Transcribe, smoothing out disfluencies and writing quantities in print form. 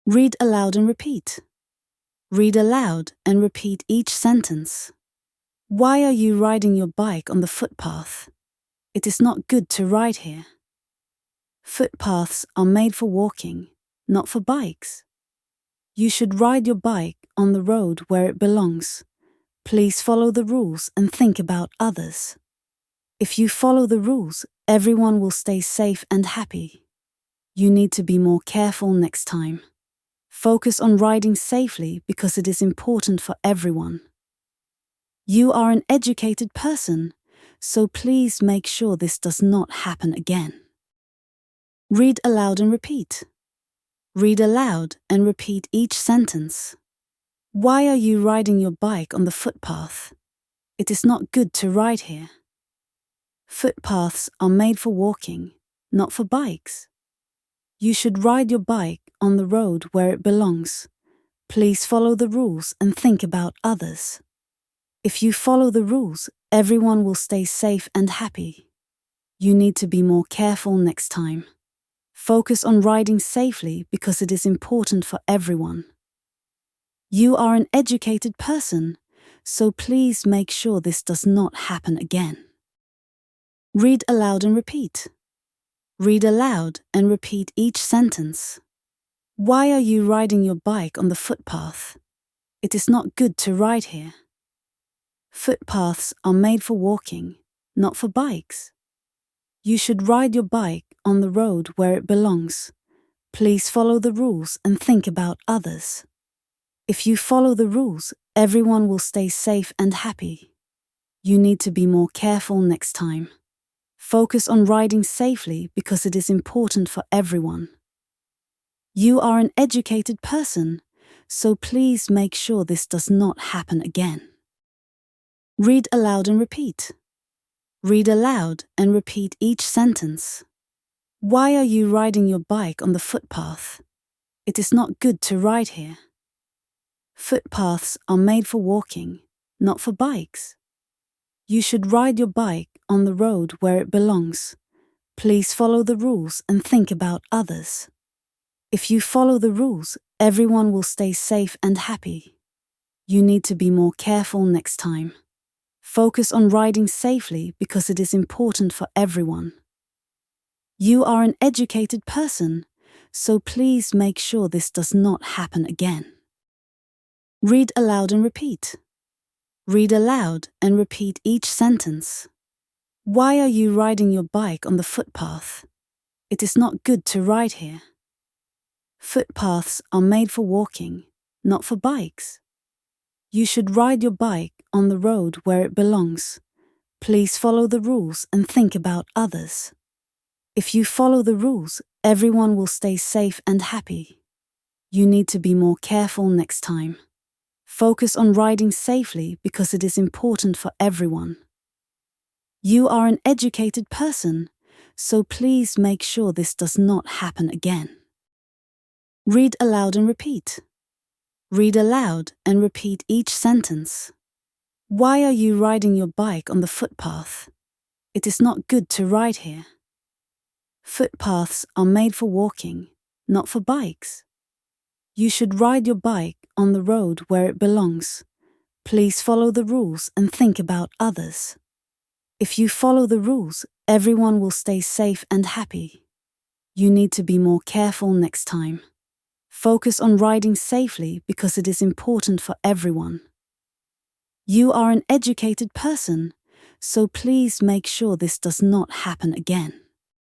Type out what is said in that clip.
Read aloud and repeat. Read aloud and repeat each sentence. Why are you riding your bike on the footpath? It is not good to ride here. Footpaths are made for walking, not for bikes. You should ride your bike on the road where it belongs. Please follow the rules and think about others. If you follow the rules, everyone will stay safe and happy. You need to be more careful next time. Focus on riding safely because it is important for everyone. You are an educated person, so please make sure this does not happen again. Read aloud and repeat. Read aloud and repeat each sentence. Why are you riding your bike on the footpath? It is not good to ride here. Footpaths are made for walking, not for bikes. You should ride your bike on the road where it belongs. Please follow the rules and think about others. If you follow the rules, everyone will stay safe and happy. You need to be more careful next time. Focus on riding safely because it is important for everyone. You are an educated person, so please make sure this does not happen again. Read aloud and repeat. Read aloud and repeat each sentence. Why are you riding your bike on the footpath? It is not good to ride here. Footpaths are made for walking, not for bikes. You should ride your bike on the road where it belongs. Please follow the rules and think about others. If you follow the rules, everyone will stay safe and happy. You need to be more careful next time. Focus on riding safely because it is important for everyone. You are an educated person, so please make sure this does not happen again. Read aloud and repeat. Read aloud and repeat each sentence. Why are you riding your bike on the footpath? It is not good to ride here. Footpaths are made for walking, not for bikes. You should ride your bike on the road where it belongs. Please follow the rules and think about others. If you follow the rules, everyone will stay safe and happy. You need to be more careful next time. Focus on riding safely because it is important for everyone. You are an educated person, so please make sure this does not happen again. Read aloud and repeat. Read aloud and repeat each sentence. Why are you riding your bike on the footpath? It is not good to ride here. Footpaths are made for walking, not for bikes. You should ride your bike on the road where it belongs. Please follow the rules and think about others. If you follow the rules, everyone will stay safe and happy. You need to be more careful next time. Focus on riding safely because it is important for everyone. You are an educated person, so please make sure this does not happen again. Read aloud and repeat. Read aloud and repeat each sentence. Why are you riding your bike on the footpath? It is not good to ride here. Footpaths are made for walking, not for bikes. You should ride your bike on the road where it belongs. Please follow the rules and think about others. If you follow the rules, everyone will stay safe and happy. You need to be more careful next time. Focus on riding safely because it is important for everyone. You are an educated person, so please make sure this does not happen again.